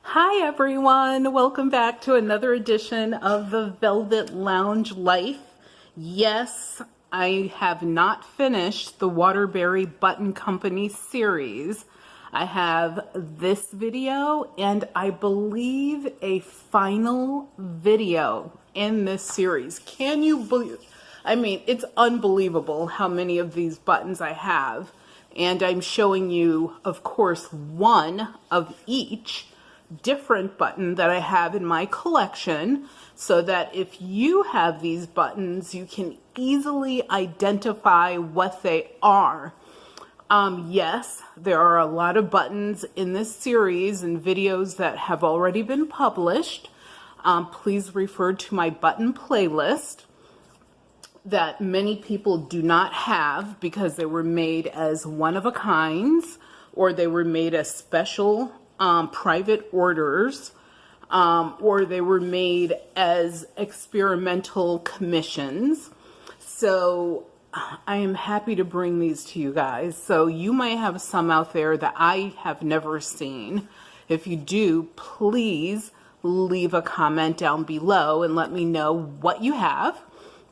Hi everyone, welcome back to another edition of the Velvet Lounge Life. Yes, I have not finished the Waterbury Button Company series. I have this video and I believe a final video in this series. Can you believe? I mean, it's unbelievable how many of these buttons I have. And I'm showing you, of course, one of each different button that I have in my collection, so that if you have these buttons, you can easily identify what they are. Yes, there are a lot of buttons in this series and videos that have already been published. Please refer to my button playlist that many people do not have because they were made as one-of-a-kinds or they were made as special private orders, or they were made as experimental commissions. So I am happy to bring these to you guys. So you might have some out there that I have never seen. If you do, please leave a comment down below and let me know what you have.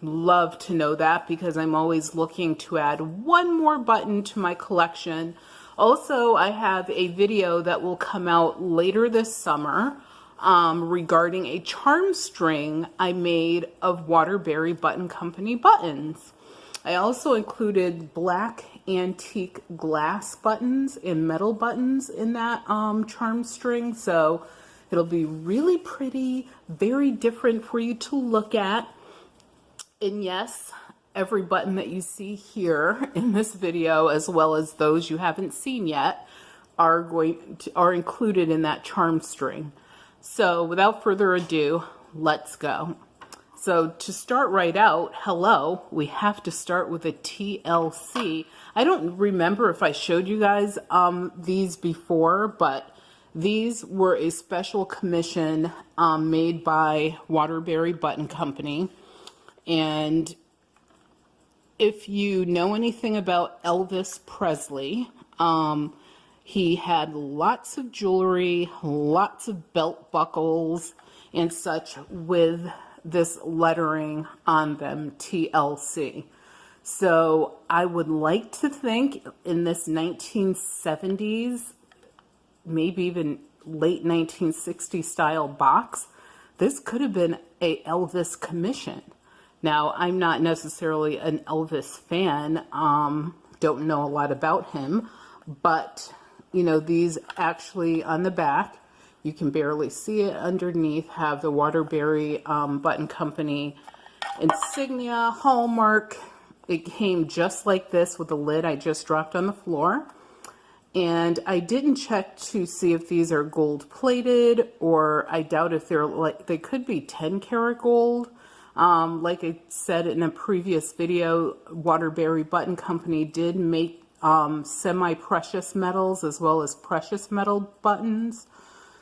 Love to know that because I'm always looking to add one more button to my collection. Also, I have a video that will come out later this summer regarding a charm string I made of Waterbury Button Company buttons. I also included black antique glass buttons and metal buttons in that charm string, so it'll be really pretty, very different for you to look at. And yes, every button that you see here in this video, as well as those you haven't seen yet, are included in that charm string. So without further ado, let's go. So to start right out, hello, we have to start with a TLC. I don't remember if I showed you guys these before, but these were a special commission made by Waterbury Button Company. And if you know anything about Elvis Presley, he had lots of jewelry, lots of belt buckles and such with this lettering on them, TLC. So I would like to think in this 1970s, maybe even late 1960s style box, this could have been a Elvis commission. Now, I'm not necessarily an Elvis fan, don't know a lot about him, but, you know, these actually on the back, you can barely see it underneath, have the Waterbury Button Company insignia, hallmark. It came just like this with the lid I just dropped on the floor. And I didn't check to see if these are gold plated, or I doubt if they're like, they could be 10 karat gold. Like I said in a previous video, Waterbury Button Company did make semi-precious metals as well as precious metal buttons.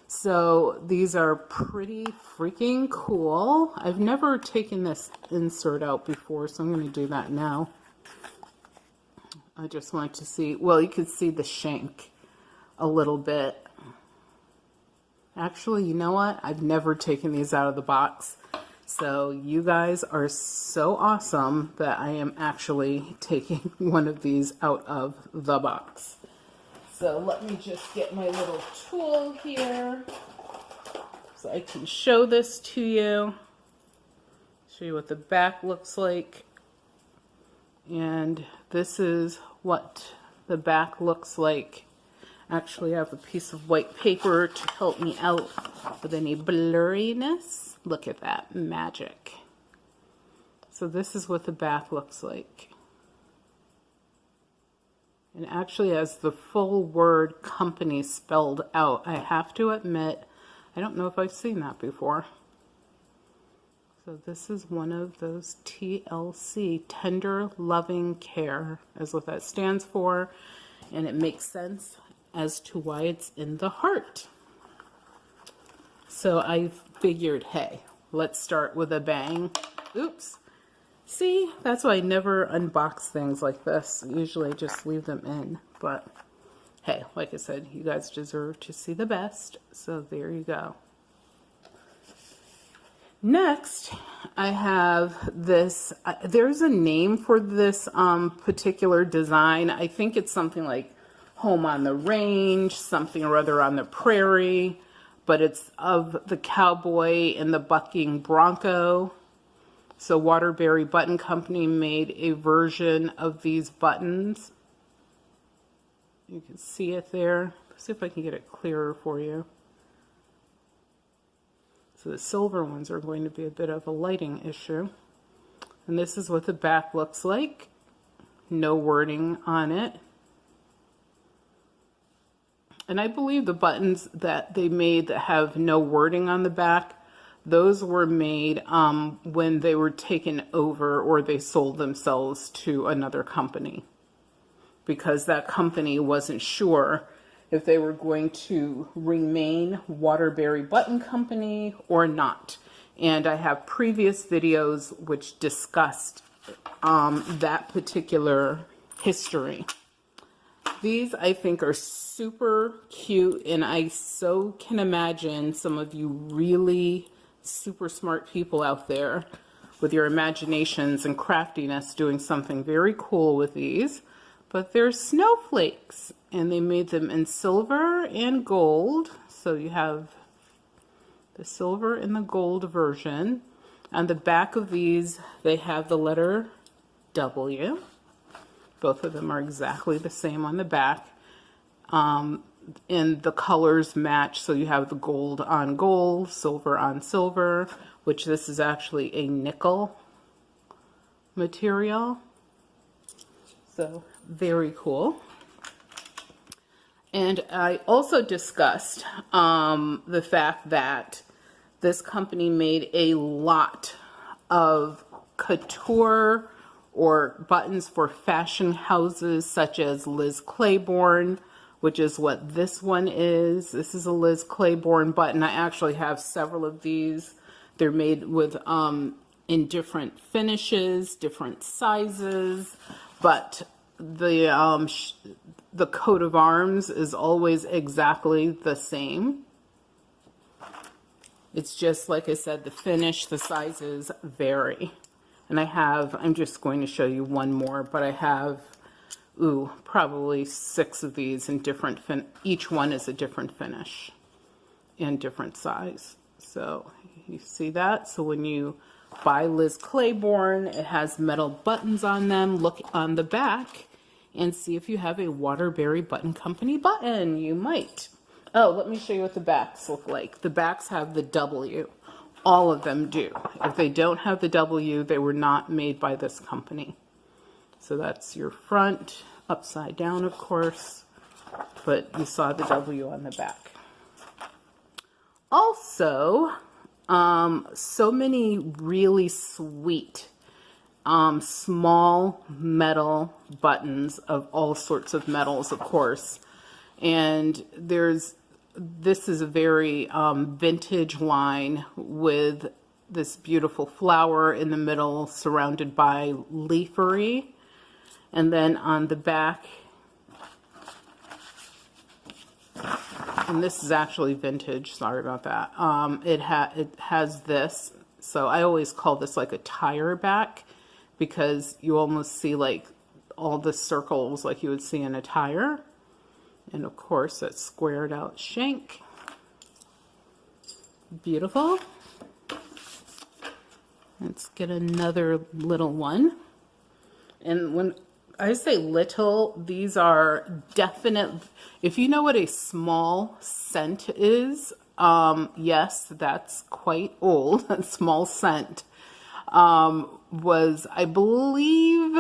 So these are pretty freaking cool. I've never taken this insert out before, so I'm going to do that now. I just want to see, well, you could see the shank a little bit. Actually, you know what? I've never taken these out of the box. So you guys are so awesome that I am actually taking one of these out of the box. So let me just get my little tool here so I can show this to you. Show you what the back looks like. And this is what the back looks like. Actually, I have a piece of white paper to help me out with any blurriness. Look at that magic. So this is what the back looks like. And actually has the full word company spelled out. I have to admit, I don't know if I've seen that before. So this is one of those TLC, Tender Loving Care, is what that stands for. And it makes sense as to why it's in the heart. So I figured, hey, let's start with a bang. Oops. See, that's why I never unbox things like this. Usually I just leave them in, but hey, like I said, you guys deserve to see the best. So there you go. Next, I have this, there's a name for this particular design. I think it's something like Home on the Range, something or other on the prairie, but it's of the cowboy and the bucking bronco. So Waterbury Button Company made a version of these buttons. You can see it there. Let's see if I can get it clearer for you. So the silver ones are going to be a bit of a lighting issue. And this is what the back looks like. No wording on it. And I believe the buttons that they made that have no wording on the back, those were made when they were taken over or they sold themselves to another company. Because that company wasn't sure if they were going to remain Waterbury Button Company or not. And I have previous videos which discussed that particular history. These I think are super cute, and I so can imagine some of you really super smart people out there with your imaginations and craftiness doing something very cool with these. But they're snowflakes, and they made them in silver and gold. So you have the silver and the gold version. On the back of these, they have the letter W. Both of them are exactly the same on the back. And the colors match, so you have the gold on gold, silver on silver, which this is actually a nickel material. So very cool. And I also discussed the fact that this company made a lot of couture or buttons for fashion houses such as Liz Claiborne, which is what this one is. This is a Liz Claiborne button. I actually have several of these. They're made with in different finishes, different sizes, but the coat of arms is always exactly the same. It's just, like I said, the finish, the sizes vary. And I'm just going to show you one more, but I have, probably 6 of these in different, each one is a different finish and different size. So you see that? So when you buy Liz Claiborne, it has metal buttons on them. Look on the back and see if you have a Waterbury Button Company button. You might. Oh, let me show you what the backs look like. The backs have the W. All of them do. If they don't have the W, they were not made by this company. So that's your front, upside down, of course, but you saw the W on the back. Also, so many really sweet small metal buttons of all sorts of metals, of course. And this is a very vintage line with this beautiful flower in the middle surrounded by leafery. And then on the back, and this is actually vintage, sorry about that. It has this, so I always call this like a tire back, because you almost see like all the circles like you would see in a tire. And of course, that squared out shank. Beautiful. Let's get another little one. And when I say little, these are definite. If you know what a small cent is, yes, that's quite old. A small cent was, I believe,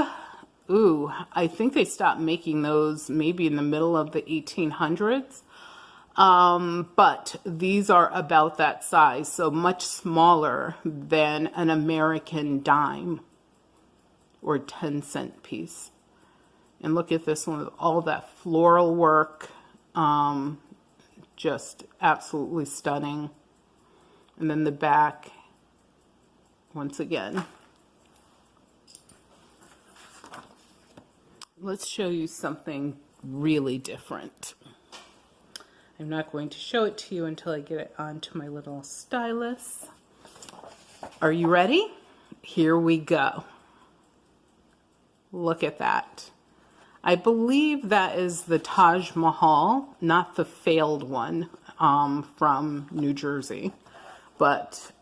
I think they stopped making those maybe in the middle of the 1800s. But these are about that size, so much smaller than an American dime or 10-cent piece. And look at this one with all that floral work, just absolutely stunning. And then the back, once again. Let's show you something really different. I'm not going to show it to you until I get it onto my little stylus. Are you ready? Here we go. Look at that. I believe that is the Taj Mahal, not the failed one from New Jersey, but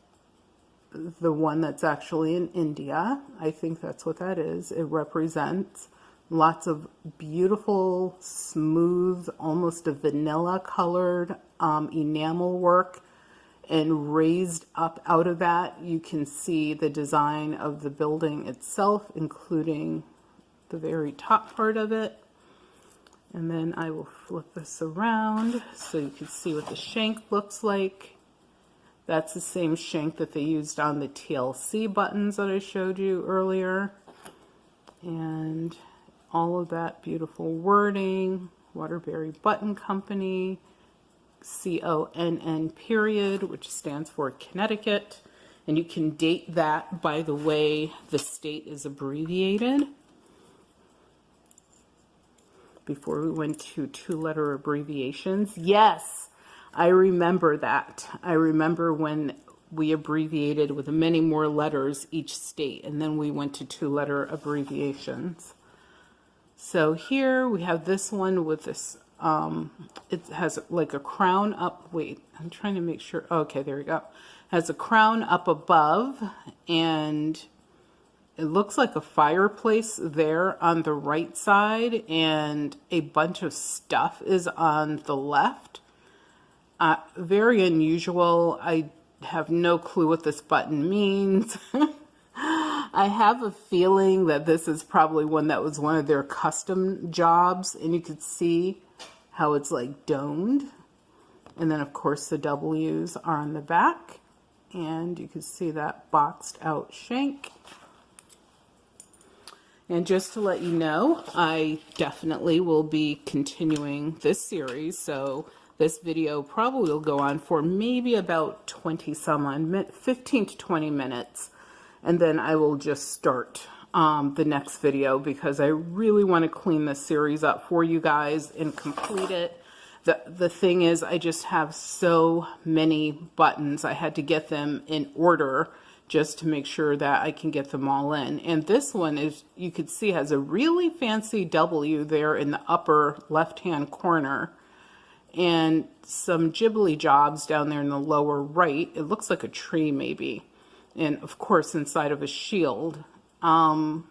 the one that's actually in India. I think that's what that is. It represents lots of beautiful, smooth, almost a vanilla colored enamel work. And raised up out of that, you can see the design of the building itself, including the very top part of it. And then I will flip this around so you can see what the shank looks like. That's the same shank that they used on the TLC buttons that I showed you earlier. And all of that beautiful wording, Waterbury Button Company, CONN period, which stands for Connecticut. And you can date that by the way the state is abbreviated. Before we went to two-letter abbreviations. Yes, I remember that. I remember when we abbreviated with many more letters each state, and then we went to two-letter abbreviations. So here we have this one with this, it has like a crown up, wait, I'm trying to make sure, okay, there we go. Has a crown up above, and it looks like a fireplace there on the right side, and a bunch of stuff is on the left. Very unusual. I have no clue what this button means. I have a feeling that this is probably one that was one of their custom jobs, and you could see how it's like domed. And then of course the W's are on the back, and you can see that boxed out shank. And just to let you know, I definitely will be continuing this series, so this video probably will go on for maybe about 15 to 20 minutes. And then I will just start the next video because I really want to clean this series up for you guys and complete it. The thing is, I just have so many buttons. I had to get them in order just to make sure that I can get them all in. And this one is, you could see, has a really fancy W there in the upper left-hand corner. And some Ghibli jobs down there in the lower right. It looks like a tree maybe. And of course inside of a shield. Don't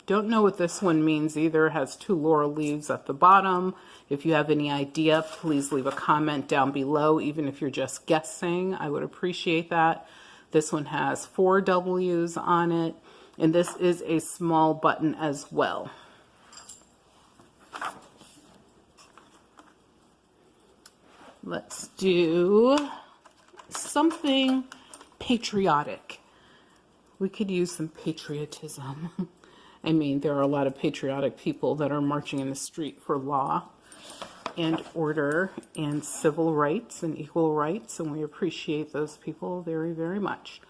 know what this one means either. It has two laurel leaves at the bottom. If you have any idea, please leave a comment down below. Even if you're just guessing, I would appreciate that. This one has 4 W's on it. And this is a small button as well. Let's do something patriotic. We could use some patriotism. I mean, there are a lot of patriotic people that are marching in the street for law and order and civil rights and equal rights, and we appreciate those people very, very much.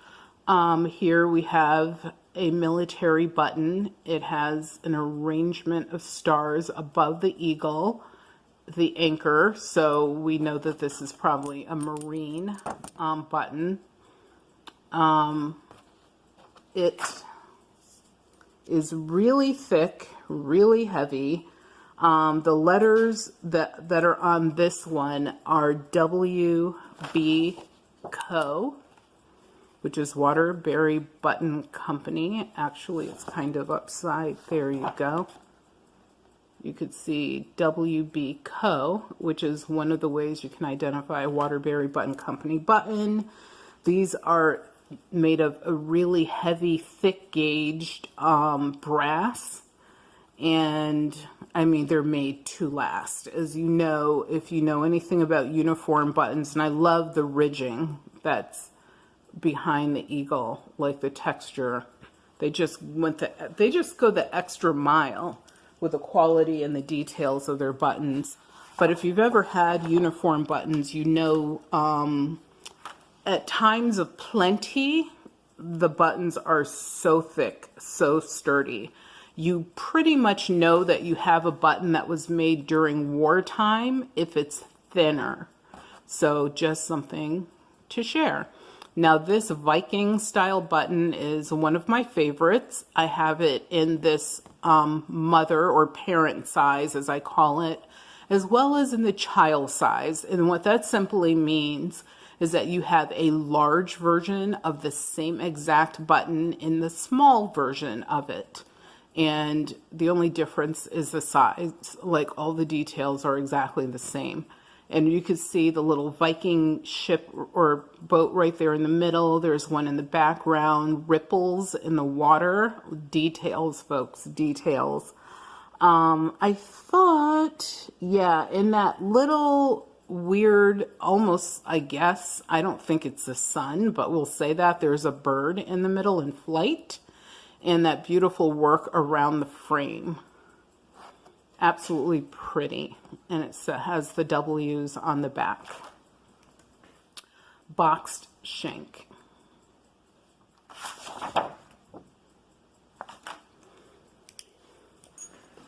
Here we have a military button. It has an arrangement of stars above the eagle, the anchor, so we know that this is probably a Marine button. It is really thick, really heavy. The letters that are on this one are WB Co., which is Waterbury Button Company. Actually, it's kind of upside. There you go. You could see WB Co., which is one of the ways you can identify a Waterbury Button Company button. These are made of a really heavy, thick gauged brass. And I mean, they're made to last. As you know, if you know anything about uniform buttons, and I love the ridging that's behind the eagle, like the texture. They just go the extra mile with the quality and the details of their buttons. But if you've ever had uniform buttons, you know, at times of plenty, the buttons are so thick, so sturdy. You pretty much know that you have a button that was made during wartime if it's thinner. So just something to share. Now this Viking style button is one of my favorites. I have it in this mother or parent size, as I call it, as well as in the child size. And what that simply means is that you have a large version of the same exact button in the small version of it. And the only difference is the size. Like, all the details are exactly the same. And you can see the little Viking ship or boat right there in the middle. There's one in the background, ripples in the water. Details, folks, details. I thought, yeah, in that little weird, almost, I guess, I don't think it's the sun, but we'll say that there's a bird in the middle in flight, and that beautiful work around the frame. Absolutely pretty. And it has the W's on the back. Boxed shank.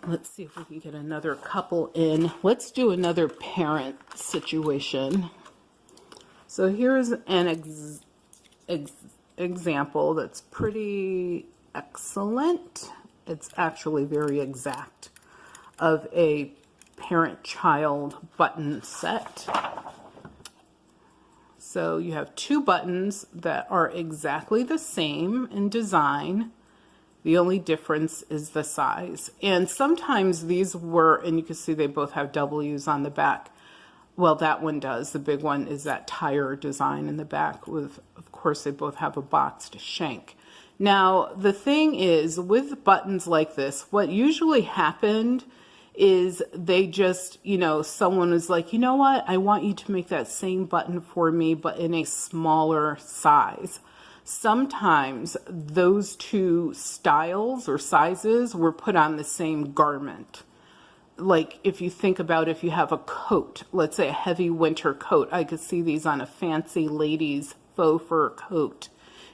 Let's see if we can get another couple in. Let's do another parent situation. So here's an example that's pretty excellent. It's actually very exact, of a parent-child button set. So you have two buttons that are exactly the same in design. The only difference is the size. And sometimes these were, and you can see they both have W's on the back. Well, that one does. The big one is that tire design in the back with, of course, they both have a boxed shank. Now, the thing is, with buttons like this, what usually happened is they just, you know, someone was like, you know what, I want you to make that same button for me, but in a smaller size. Sometimes those two styles or sizes were put on the same garment. Like, if you think about, if you have a coat, let's say a heavy winter coat, I could see these on a fancy lady's faux fur coat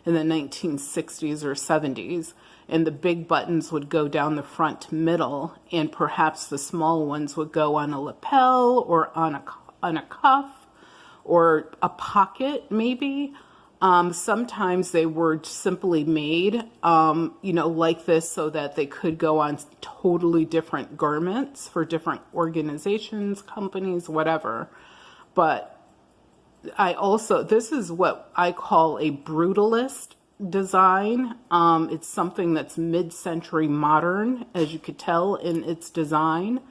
in the 1960s or 70s. And the big buttons would go down the front middle, and perhaps the small ones would go on a lapel or on a cuff or a pocket, maybe. Sometimes they were simply made, you know, like this, so that they could go on totally different garments for different organizations, companies, whatever. But I also, this is what I call a brutalist design. It's something that's mid-century modern, as you could tell in its design.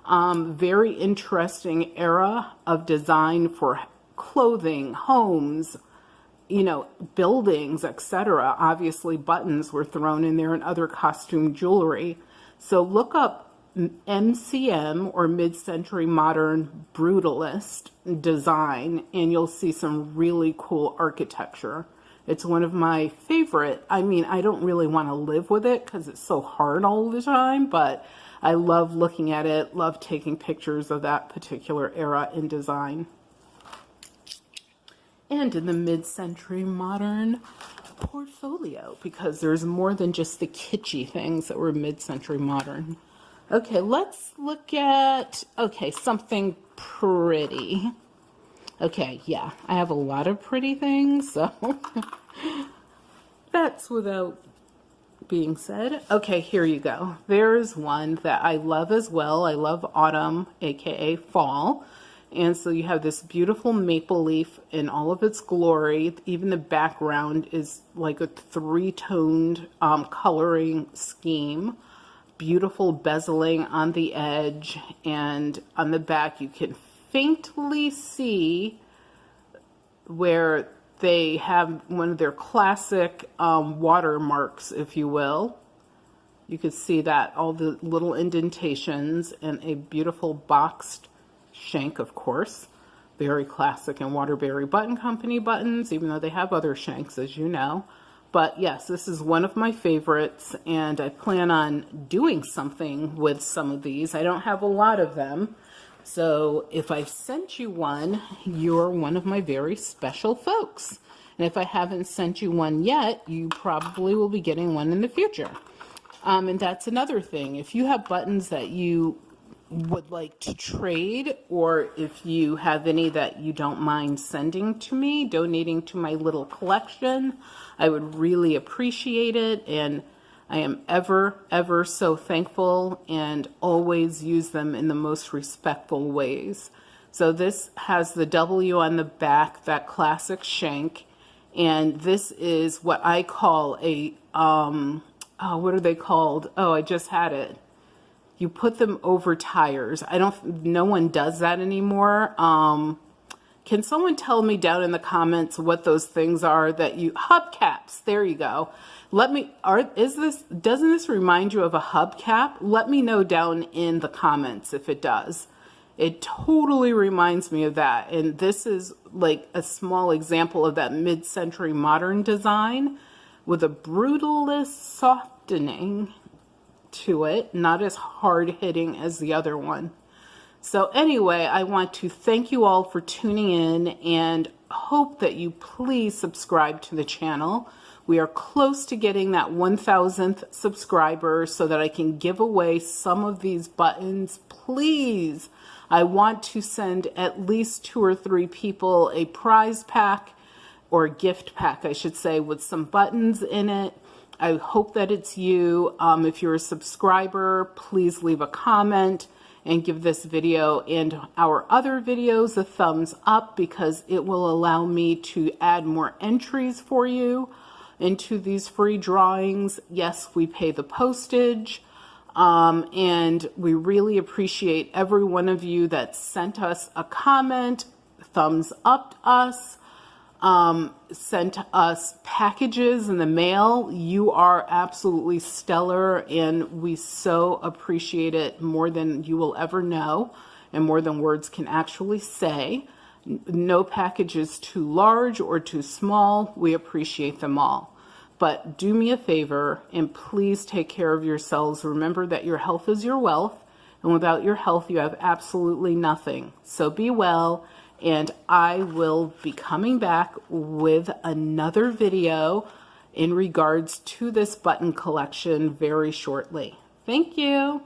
Very interesting era of design for clothing, homes, you know, buildings, etc. Obviously buttons were thrown in there and other costume jewelry. So look up MCM, or mid-century modern brutalist design, and you'll see some really cool architecture. It's one of my favorite. I mean, I don't really want to live with it because it's so hard all the time, but I love looking at it, love taking pictures of that particular era in design. And in the mid-century modern portfolio, because there's more than just the kitschy things that were mid-century modern. Okay, let's look at, okay, something pretty. Okay, yeah, I have a lot of pretty things, so that's without being said. Okay, here you go. There's one that I love as well. I love autumn, aka fall. And so you have this beautiful maple leaf in all of its glory. Even the background is like a three-toned coloring scheme. Beautiful bezeling on the edge, and on the back you can faintly see where they have one of their classic watermarks, if you will. You can see that, all the little indentations, and a beautiful boxed shank, of course. Very classic in Waterbury Button Company buttons, even though they have other shanks, as you know. But yes, this is one of my favorites, and I plan on doing something with some of these. I don't have a lot of them, so if I sent you one, you're one of my very special folks. And if I haven't sent you one yet, you probably will be getting one in the future. And that's another thing. If you have buttons that you would like to trade, or if you have any that you don't mind sending to me, donating to my little collection, I would really appreciate it. And I am ever so thankful, and always use them in the most respectful ways. So this has the W on the back, that classic shank. And this is what I call a, oh, what are they called? Oh, I just had it. You put them over tires. No one does that anymore. Can someone tell me down in the comments what those things are that hubcaps, there you go. Doesn't this remind you of a hubcap? Let me know down in the comments if it does. It totally reminds me of that. And this is like a small example of that mid-century modern design with a brutalist softening to it, not as hard-hitting as the other one. So anyway, I want to thank you all for tuning in, and hope that you please subscribe to the channel. We are close to getting that 1,000th subscriber so that I can give away some of these buttons. Please, I want to send at least 2 or 3 people a prize pack, or a gift pack, I should say, with some buttons in it. I hope that it's you. If you're a subscriber, please leave a comment and give this video and our other videos a thumbs up, because it will allow me to add more entries for you into these free drawings. Yes, we pay the postage, and we really appreciate every one of you that sent us a comment, thumbs up us, sent us packages in the mail. You are absolutely stellar, and we so appreciate it, more than you will ever know, and more than words can actually say. No package is too large or too small. We appreciate them all. But do me a favor, and please take care of yourselves. Remember that your health is your wealth, and without your health, you have absolutely nothing. So be well. And I will be coming back with another video in regards to this button collection very shortly. Thank you.